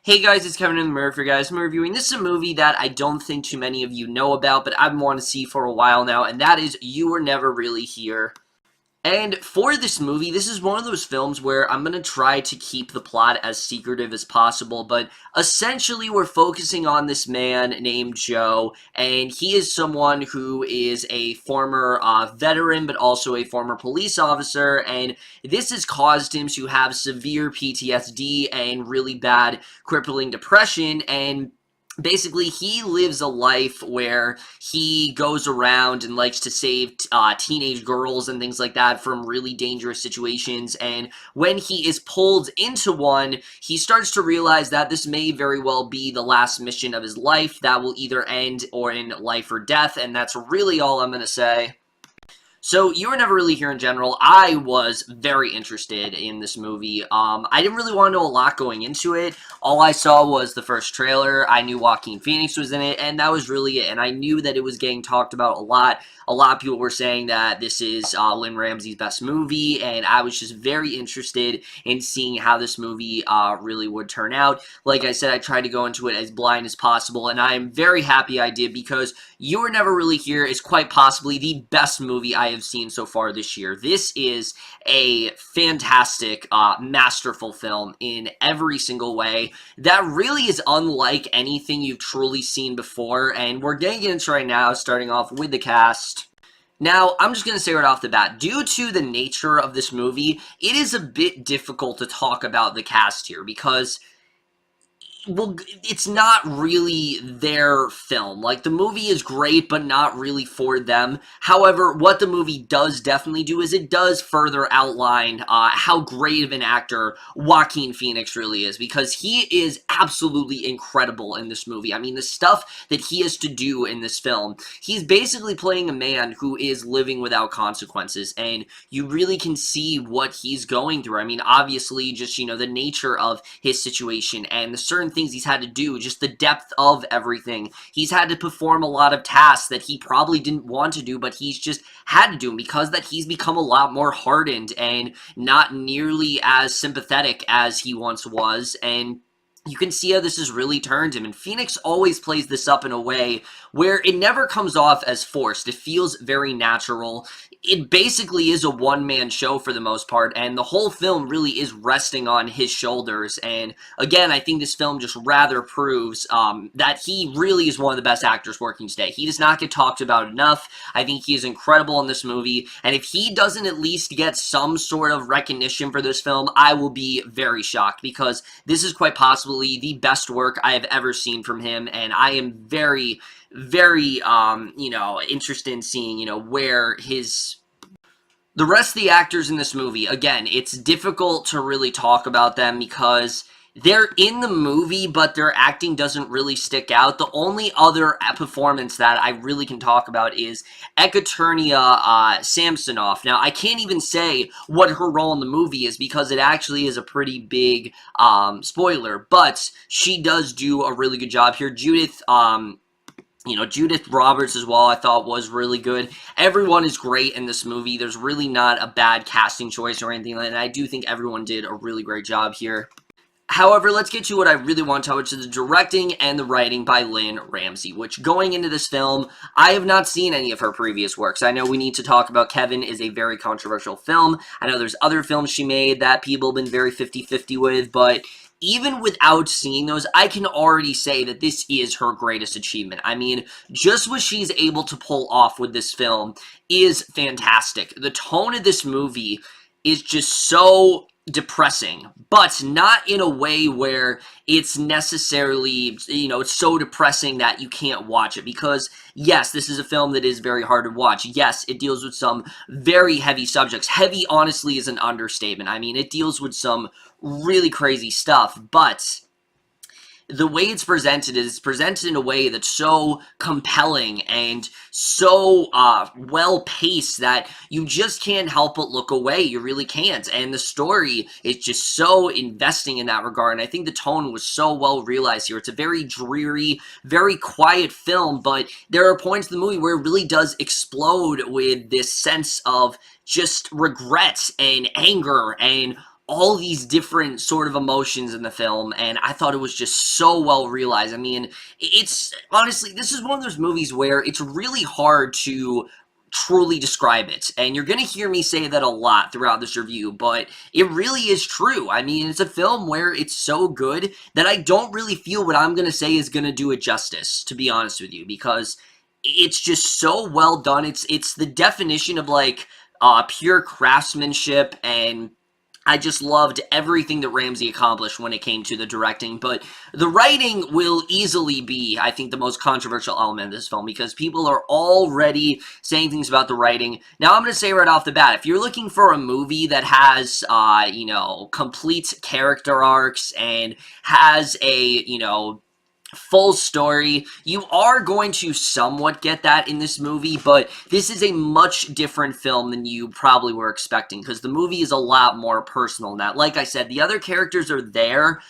Hey guys, it's Kevin in the Mirror for you guys. I'm reviewing. This is a movie that I don't think too many of you know about, but I've been wanting to see for a while now, and that is You Were Never Really Here. And for this movie, this is one of those films where I'm going to try to keep the plot as secretive as possible, but essentially we're focusing on this man named Joe, and he is someone who is a former veteran, but also a former police officer, and this has caused him to have severe PTSD and really bad crippling depression, and basically, he lives a life where he goes around and likes to save teenage girls and things like that from really dangerous situations, and when he is pulled into one, he starts to realize that this may very well be the last mission of his life that will either end or in life or death, and that's really all I'm going to say. So, You Were Never Really Here in general, I was very interested in this movie. I didn't really want to know a lot going into it. All I saw was the first trailer. I knew Joaquin Phoenix was in it, and that was really it. And I knew that it was getting talked about a lot. A lot of people were saying that this is Lynne Ramsay's best movie, and I was just very interested in seeing how this movie really would turn out. Like I said, I tried to go into it as blind as possible, and I am very happy I did because You Were Never Really Here is quite possibly the best movie I have seen so far this year. This is a fantastic, masterful film in every single way that really is unlike anything you've truly seen before, and we're getting into it right now, starting off with the cast. Now, I'm just going to say right off the bat, due to the nature of this movie, it is a bit difficult to talk about the cast here because, well, it's not really their film. Like, the movie is great, but not really for them. However, what the movie does definitely do is it does further outline how great of an actor Joaquin Phoenix really is, because he is absolutely incredible in this movie. I mean, the stuff that he has to do in this film, he's basically playing a man who is living without consequences, and you really can see what he's going through. I mean, obviously, just, you know, the nature of his situation and the certain things he's had to do, just the depth of everything. He's had to perform a lot of tasks that he probably didn't want to do, but he's just had to do them because that he's become a lot more hardened and not nearly as sympathetic as he once was, and you can see how this has really turned him, and Phoenix always plays this up in a way where it never comes off as forced. It feels very natural. It basically is a one-man show for the most part, and the whole film really is resting on his shoulders, and again, I think this film just rather proves that he really is one of the best actors working today. He does not get talked about enough. I think he is incredible in this movie, and if he doesn't at least get some sort of recognition for this film, I will be very shocked, because this is quite possibly the best work I have ever seen from him, and I am very, very, you know, interested in seeing, you know, where the rest of the actors in this movie, again, it's difficult to really talk about them because they're in the movie, but their acting doesn't really stick out. The only other performance that I really can talk about is Ekaterina Samsonov. Now, I can't even say what her role in the movie is because it actually is a pretty big spoiler, but she does do a really good job here. Judith, you know, Judith Roberts as well, I thought was really good. Everyone is great in this movie. There's really not a bad casting choice or anything like that. I do think everyone did a really great job here. However, let's get to what I really want to talk about, which is the directing and the writing by Lynne Ramsay, which going into this film, I have not seen any of her previous works. I know we need to talk about Kevin is a very controversial film. I know there's other films she made that people have been very 50-50 with, but even without seeing those, I can already say that this is her greatest achievement. I mean, just what she's able to pull off with this film is fantastic. The tone of this movie is just so depressing, but not in a way where it's necessarily, you know, it's so depressing that you can't watch it, because yes, this is a film that is very hard to watch. Yes, it deals with some very heavy subjects. Heavy, honestly, is an understatement. I mean, it deals with some really crazy stuff, but the way it's presented is presented in a way that's so compelling and so well-paced that you just can't help but look away. You really can't. And the story is just so investing in that regard. And I think the tone was so well realized here. It's a very dreary, very quiet film, but there are points in the movie where it really does explode with this sense of just regret and anger and all these different sort of emotions in the film, and I thought it was just so well realized. I mean, it's honestly, this is one of those movies where it's really hard to truly describe it, and you're gonna hear me say that a lot throughout this review, but it really is true. I mean, it's a film where it's so good that I don't really feel what I'm gonna say is gonna do it justice, to be honest with you, because it's just so well done. It's the definition of, like, pure craftsmanship, and I just loved everything that Ramsay accomplished when it came to the directing, but the writing will easily be, I think, the most controversial element of this film, because people are already saying things about the writing. Now, I'm going to say right off the bat, if you're looking for a movie that has, you know, complete character arcs and has a, you know, full story, you are going to somewhat get that in this movie, but this is a much different film than you probably were expecting, because the movie is a lot more personal than that. Like I said, the other characters are there,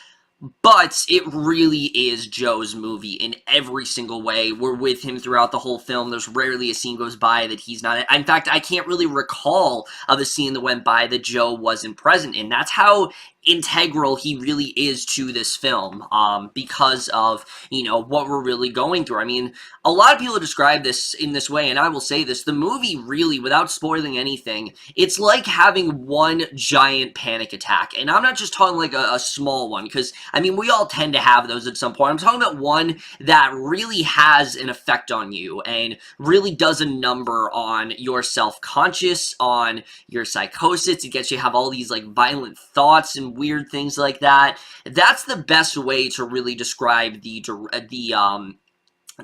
but it really is Joe's movie in every single way. We're with him throughout the whole film. There's rarely a scene goes by that he's not. In fact, I can't really recall of a scene that went by that Joe wasn't present in. That's how integral he really is to this film, because of, you know, what we're really going through. I mean, a lot of people describe this in this way, and I will say this, the movie really, without spoiling anything, it's like having one giant panic attack, and I'm not just talking like a small one, because, I mean, we all tend to have those at some point. I'm talking about one that really has an effect on you, and really does a number on your self-conscious, on your psychosis. It gets you to have all these, like, violent thoughts and weird things like that. That's the best way to really describe the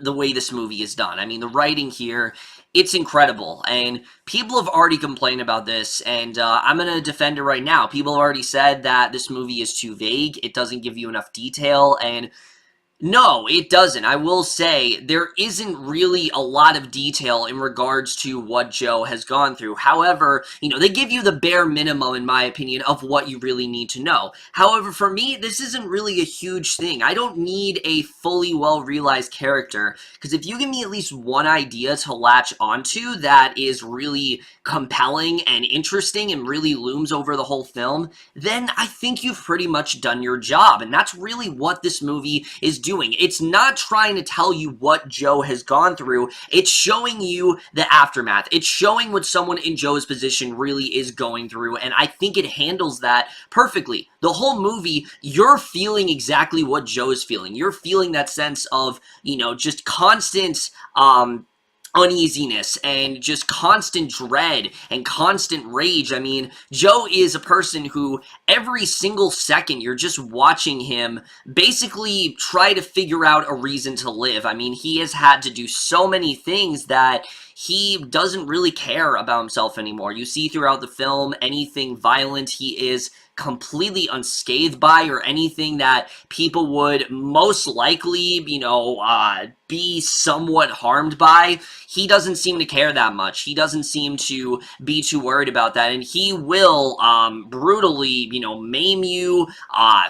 way this movie is done. I mean, the writing here, it's incredible, and people have already complained about this, and I'm going to defend it right now. People have already said that this movie is too vague, it doesn't give you enough detail, and no, it doesn't. I will say there isn't really a lot of detail in regards to what Joe has gone through. However, you know, they give you the bare minimum, in my opinion, of what you really need to know. However, for me, this isn't really a huge thing. I don't need a fully well-realized character, because if you give me at least one idea to latch onto that is really compelling and interesting and really looms over the whole film, then I think you've pretty much done your job, and that's really what this movie is doing. It's not trying to tell you what Joe has gone through, it's showing you the aftermath. It's showing what someone in Joe's position really is going through, and I think it handles that perfectly. The whole movie, you're feeling exactly what Joe is feeling. You're feeling that sense of, you know, just constant, uneasiness and just constant dread and constant rage. I mean, Joe is a person who every single second you're just watching him basically try to figure out a reason to live. I mean, he has had to do so many things that he doesn't really care about himself anymore. You see throughout the film, anything violent he is completely unscathed by, or anything that people would most likely, you know, be somewhat harmed by, he doesn't seem to care that much. He doesn't seem to be too worried about that, and he will brutally, you know, maim you,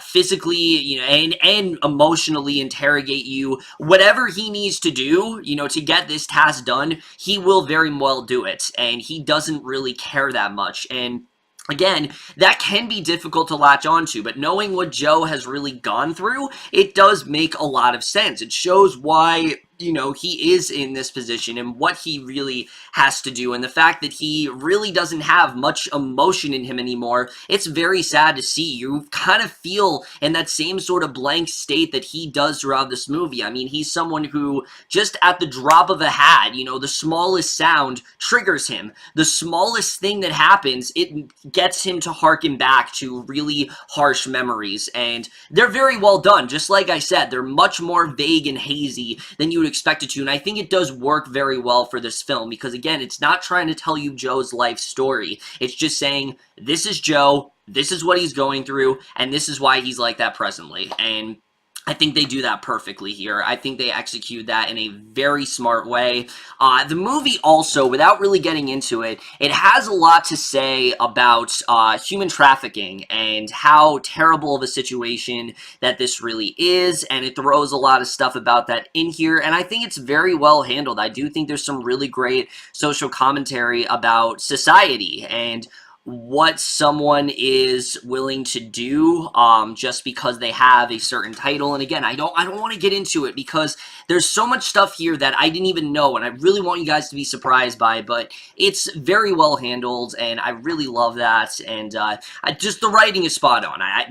physically, you know, and emotionally interrogate you. Whatever he needs to do, you know, to get this task done, he will very well do it, and he doesn't really care that much. And again, that can be difficult to latch onto, but knowing what Joe has really gone through, it does make a lot of sense. It shows why, you know, he is in this position and what he really has to do, and the fact that he really doesn't have much emotion in him anymore, it's very sad to see. You kind of feel in that same sort of blank state that he does throughout this movie. I mean, he's someone who, just at the drop of a hat, you know, the smallest sound triggers him. The smallest thing that happens, it gets him to harken back to really harsh memories, and they're very well done. Just like I said, they're much more vague and hazy than you would expect it to, and I think it does work very well for this film, because again, it's not trying to tell you Joe's life story. It's just saying, this is Joe, this is what he's going through, and this is why he's like that presently. And I think they do that perfectly here. I think they execute that in a very smart way. The movie also, without really getting into it, it has a lot to say about human trafficking and how terrible of a situation that this really is, and it throws a lot of stuff about that in here, and I think it's very well handled. I do think there's some really great social commentary about society and what someone is willing to do just because they have a certain title. And again, I don't want to get into it because there's so much stuff here that I didn't even know, and I really want you guys to be surprised by, but it's very well handled, and I really love that. And just the writing is spot on. I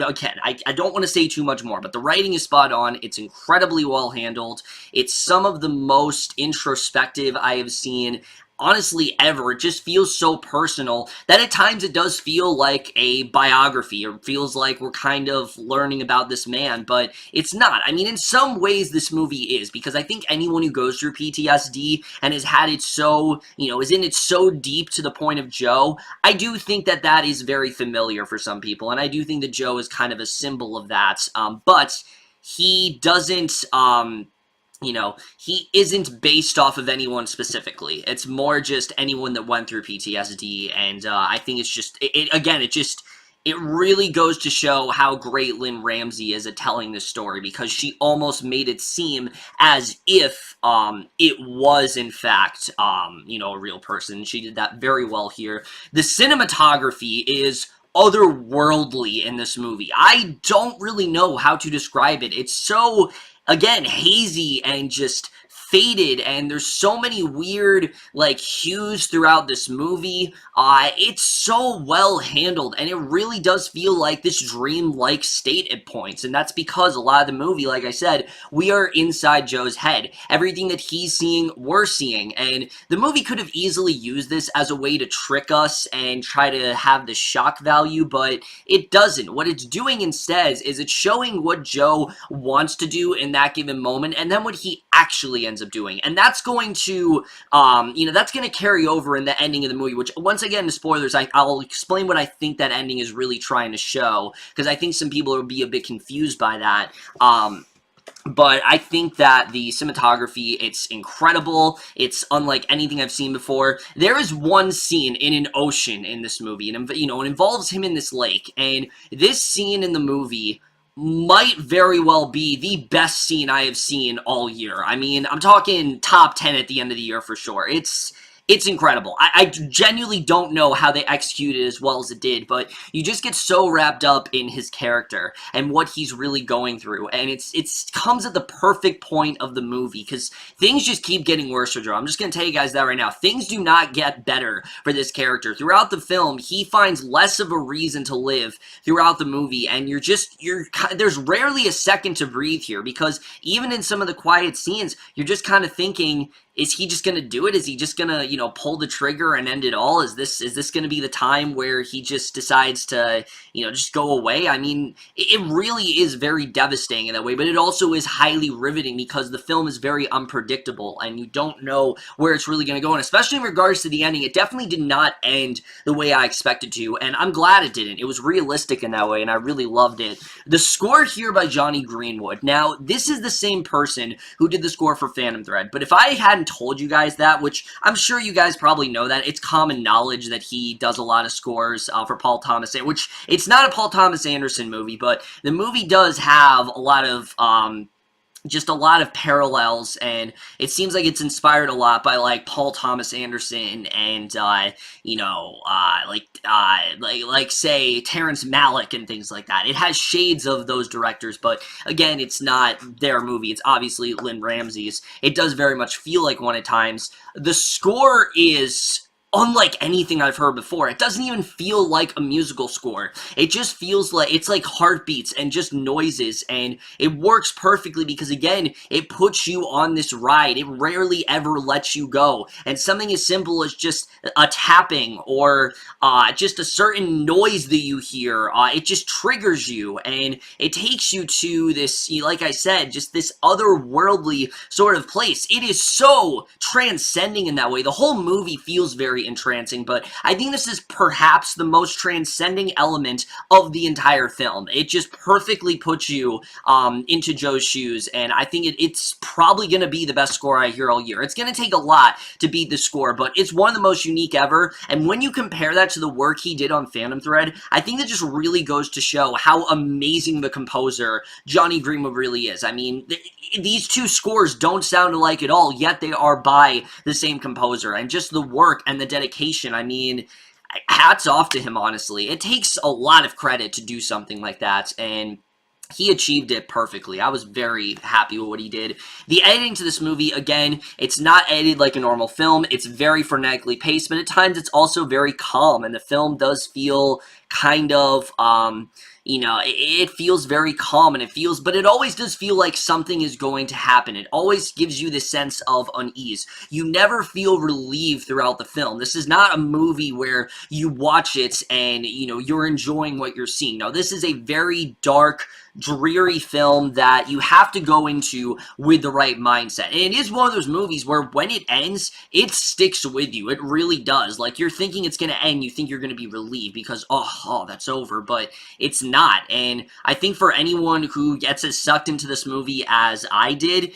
don't want to say too much more, but the writing is spot on. It's incredibly well handled. It's some of the most introspective I have seen, honestly, ever. It just feels so personal that at times it does feel like a biography, or feels like we're kind of learning about this man, but it's not. I mean, in some ways this movie is, because I think anyone who goes through PTSD and has had it so, is in it so deep to the point of Joe, I do think that that is very familiar for some people, and I do think that Joe is kind of a symbol of that, but he doesn't, he isn't based off of anyone specifically. It's more just anyone that went through PTSD, and I think it's just, it really goes to show how great Lynne Ramsay is at telling this story, because she almost made it seem as if it was, in fact, a real person. She did that very well here. The cinematography is otherworldly in this movie. I don't really know how to describe it. It's so, again, hazy and just faded, and there's so many weird, hues throughout this movie. It's so well handled, and it really does feel like this dream-like state at points, and that's because a lot of the movie, like I said, we are inside Joe's head. Everything that he's seeing, we're seeing, and the movie could have easily used this as a way to trick us and try to have the shock value, but it doesn't. What it's doing instead is it's showing what Joe wants to do in that given moment, and then what he actually ends up doing. And that's going to, that's going to carry over in the ending of the movie, which, once again, spoilers, I'll explain what I think that ending is really trying to show, because I think some people will be a bit confused by that. But I think that the cinematography, it's incredible. It's unlike anything I've seen before. There is one scene in an ocean in this movie, and, it involves him in this lake, and this scene in the movie might very well be the best scene I have seen all year. I mean, I'm talking top 10 at the end of the year for sure. It's incredible. I genuinely don't know how they executed it as well as it did, but you just get so wrapped up in his character and what he's really going through, and it comes at the perfect point of the movie, because things just keep getting worse for Joe. I'm just going to tell you guys that right now. Things do not get better for this character. Throughout the film, he finds less of a reason to live throughout the movie, and there's rarely a second to breathe here, because even in some of the quiet scenes, you're just kind of thinking, is he just going to do it? Is he just going to, pull the trigger and end it all? Is this going to be the time where he just decides to, just go away? I mean, it really is very devastating in that way, but it also is highly riveting because the film is very unpredictable and you don't know where it's really going to go. And especially in regards to the ending, it definitely did not end the way I expected to, and I'm glad it didn't. It was realistic in that way, and I really loved it. The score here by Jonny Greenwood. Now, this is the same person who did the score for Phantom Thread, but if I hadn't told you guys that, which I'm sure you guys probably know that, it's common knowledge that he does a lot of scores for Paul Thomas, which it's not a Paul Thomas Anderson movie, but the movie does have a lot of just a lot of parallels, and it seems like it's inspired a lot by Paul Thomas Anderson and say Terrence Malick and things like that. It has shades of those directors, but again, it's not their movie. It's obviously Lynne Ramsay's. It does very much feel like one at times. The score is unlike anything I've heard before. It doesn't even feel like a musical score. It just feels like it's like heartbeats and just noises, and it works perfectly because, again, it puts you on this ride. It rarely ever lets you go, and something as simple as just a tapping or just a certain noise that you hear, it just triggers you, and it takes you to this, like I said, just this otherworldly sort of place. It is so transcending in that way. The whole movie feels very entrancing, but I think this is perhaps the most transcending element of the entire film. It just perfectly puts you into Joe's shoes, and I think it's probably going to be the best score I hear all year. It's going to take a lot to beat the score, but it's one of the most unique ever, and when you compare that to the work he did on Phantom Thread, I think that just really goes to show how amazing the composer Jonny Greenwood really is. I mean, these two scores don't sound alike at all, yet they are by the same composer, and just the work and the dedication. I mean, hats off to him, honestly. It takes a lot of credit to do something like that, and he achieved it perfectly. I was very happy with what he did. The editing to this movie, again, it's not edited like a normal film. It's very frenetically paced, but at times it's also very calm, and the film does feel kind of, it feels very calm, and but it always does feel like something is going to happen. It always gives you this sense of unease. You never feel relieved throughout the film. This is not a movie where you watch it and, you're enjoying what you're seeing. No, this is a very dark, dreary film that you have to go into with the right mindset. And it is one of those movies where when it ends, it sticks with you. It really does. Like, you're thinking it's going to end, you think you're going to be relieved because, oh, that's over, but it's not. And I think for anyone who gets as sucked into this movie as I did,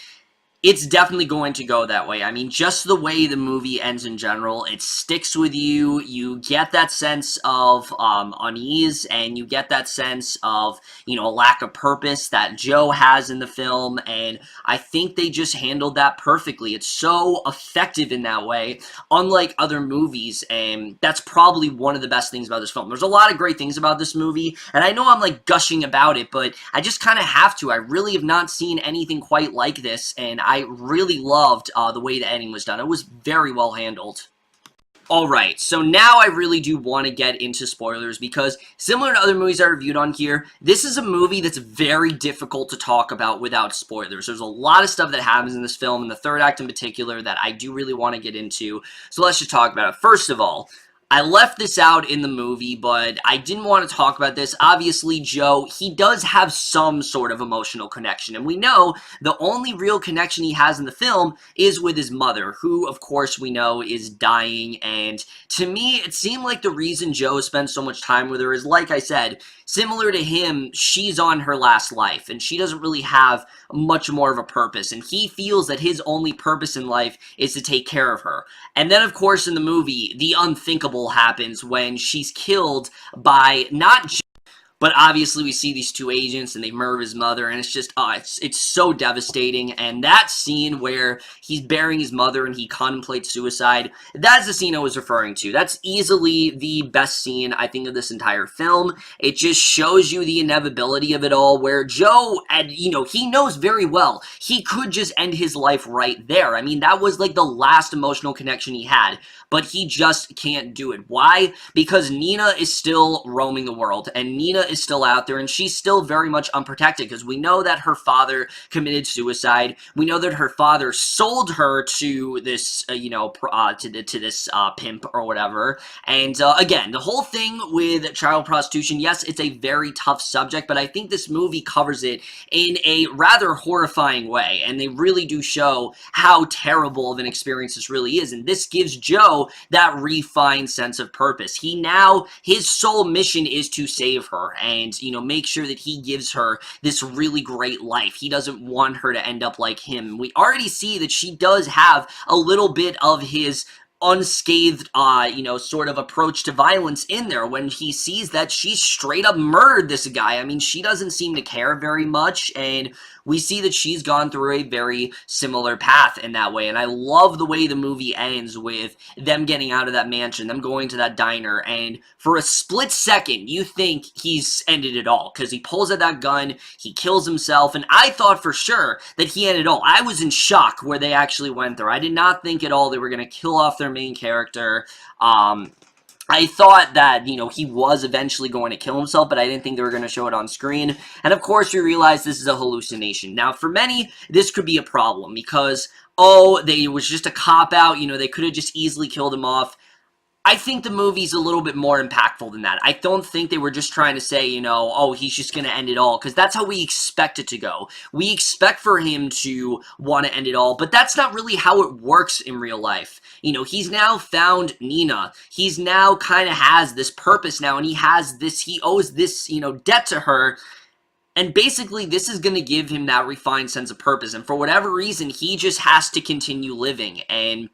it's definitely going to go that way. I mean, just the way the movie ends in general, it sticks with you. You get that sense of unease, and you get that sense of, lack of purpose that Joe has in the film, and I think they just handled that perfectly. It's so effective in that way, unlike other movies, and that's probably one of the best things about this film. There's a lot of great things about this movie, and I know I'm, like, gushing about it, but I just kind of have to. I really have not seen anything quite like this, and I really loved the way the ending was done. It was very well handled. Alright, so now I really do want to get into spoilers because similar to other movies I reviewed on here, this is a movie that's very difficult to talk about without spoilers. There's a lot of stuff that happens in this film, in the third act in particular, that I do really want to get into, so let's just talk about it. First of all, I left this out in the movie, but I didn't want to talk about this. Obviously, Joe, he does have some sort of emotional connection, and we know the only real connection he has in the film is with his mother, who, of course, we know is dying, and to me, it seemed like the reason Joe spent so much time with her is, like I said, similar to him, she's on her last life, and she doesn't really have much more of a purpose, and he feels that his only purpose in life is to take care of her. And then, of course, in the movie, the unthinkable happens when she's killed by not but obviously we see these two agents and they murder his mother, and it's just, it's so devastating. And that scene where he's burying his mother and he contemplates suicide, that's the scene I was referring to. That's easily the best scene, I think, of this entire film. It just shows you the inevitability of it all, where Joe, and he knows very well he could just end his life right there. I mean, that was like the last emotional connection he had, but he just can't do it. Why? Because Nina is still roaming the world, and Nina is still out there, and she's still very much unprotected, because we know that her father committed suicide. We know that her father sold her to this, to this pimp or whatever. And again, the whole thing with child prostitution, yes, it's a very tough subject, but I think this movie covers it in a rather horrifying way, and they really do show how terrible of an experience this really is. And this gives Joe that refined sense of purpose. His sole mission is to save her and, make sure that he gives her this really great life. He doesn't want her to end up like him. We already see that she does have a little bit of his unscathed, sort of approach to violence in there when he sees that she straight up murdered this guy. I mean, she doesn't seem to care very much, and we see that she's gone through a very similar path in that way, and I love the way the movie ends with them getting out of that mansion, them going to that diner, and for a split second, you think he's ended it all, because he pulls out that gun, he kills himself, and I thought for sure that he ended it all. I was in shock where they actually went there. I did not think at all they were going to kill off their main character. I thought that, he was eventually going to kill himself, but I didn't think they were going to show it on screen. And of course, we realize this is a hallucination. Now, for many, this could be a problem because, it was just a cop-out, they could have just easily killed him off. I think the movie's a little bit more impactful than that. I don't think they were just trying to say, he's just going to end it all, because that's how we expect it to go. We expect for him to want to end it all, but that's not really how it works in real life. He's now found Nina. He's now kind of has this purpose now, and he owes this, debt to her. And basically, this is going to give him that refined sense of purpose. And for whatever reason, he just has to continue living. And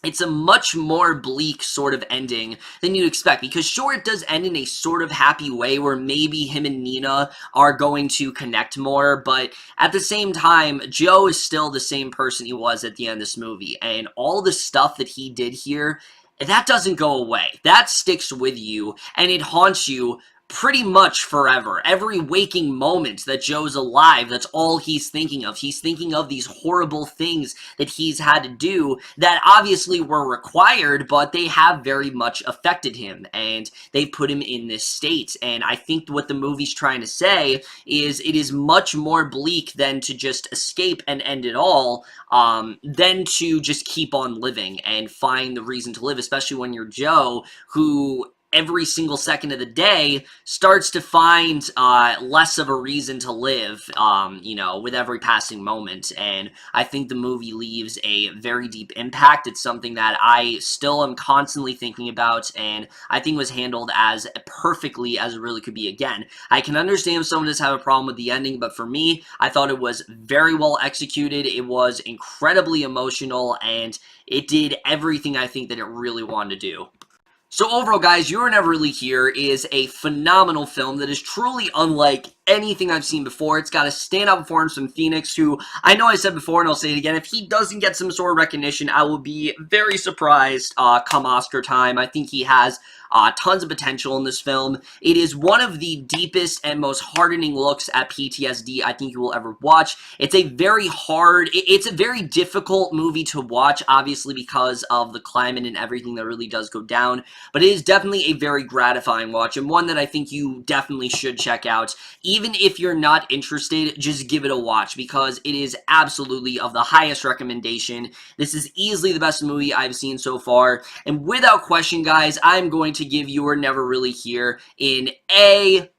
it's a much more bleak sort of ending than you'd expect, because sure, it does end in a sort of happy way where maybe him and Nina are going to connect more, but at the same time, Joe is still the same person he was at the end of this movie, and all the stuff that he did here, that doesn't go away. That sticks with you, and it haunts you pretty much forever. Every waking moment that Joe's alive, that's all he's thinking of. He's thinking of these horrible things that he's had to do that obviously were required, but they have very much affected him, and they put him in this state. And I think what the movie's trying to say is it is much more bleak than to just escape and end it all, than to just keep on living and find the reason to live, especially when you're Joe, who every single second of the day starts to find less of a reason to live, you know, with every passing moment. And I think the movie leaves a very deep impact. It's something that I still am constantly thinking about, and I think was handled as perfectly as it really could be. Again, I can understand if someone does have a problem with the ending, but for me, I thought it was very well executed. It was incredibly emotional, and it did everything I think that it really wanted to do. So overall, guys, You Were Never Really Here is a phenomenal film that is truly unlike anything I've seen before. It's got a standout performance from Phoenix, who I know I said before and I'll say it again, if he doesn't get some sort of recognition, I will be very surprised come Oscar time. I think he has tons of potential in this film. It is one of the deepest and most hardening looks at PTSD I think you will ever watch. It's a very it's a very difficult movie to watch, obviously because of the climate and everything that really does go down, but it is definitely a very gratifying watch, and one that I think you definitely should check out. Even if you're not interested, just give it a watch, because it is absolutely of the highest recommendation. This is easily the best movie I've seen so far, and without question, guys, I'm going to give You Were Never Really Here an A+.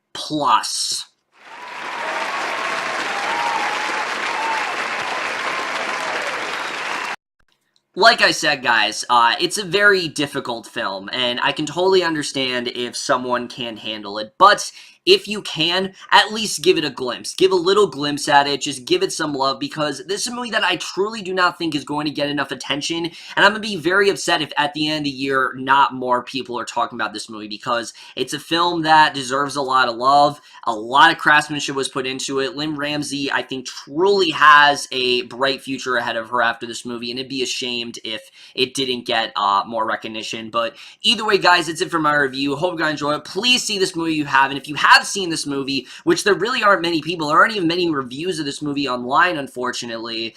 Like I said, guys, it's a very difficult film, and I can totally understand if someone can't handle it, but if you can, at least give it a glimpse. Give a little glimpse at it, just give it some love, because this is a movie that I truly do not think is going to get enough attention, and I'm going to be very upset if at the end of the year not more people are talking about this movie, because it's a film that deserves a lot of love. A lot of craftsmanship was put into it. Lynne Ramsay, I think, truly has a bright future ahead of her after this movie, and it'd be a shame if it didn't get more recognition. But either way, guys, that's it for my review. Hope you guys enjoy it. Please see this movie if you haven't. If you have seen this movie, which there really aren't many people, there aren't even many reviews of this movie online, unfortunately,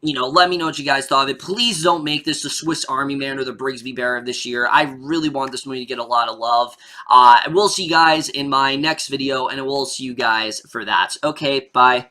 you know, let me know what you guys thought of it. Please don't make this the Swiss Army Man or the Brigsby Bear of this year. I really want this movie to get a lot of love. I will see you guys in my next video, and I will see you guys for that. Okay, bye.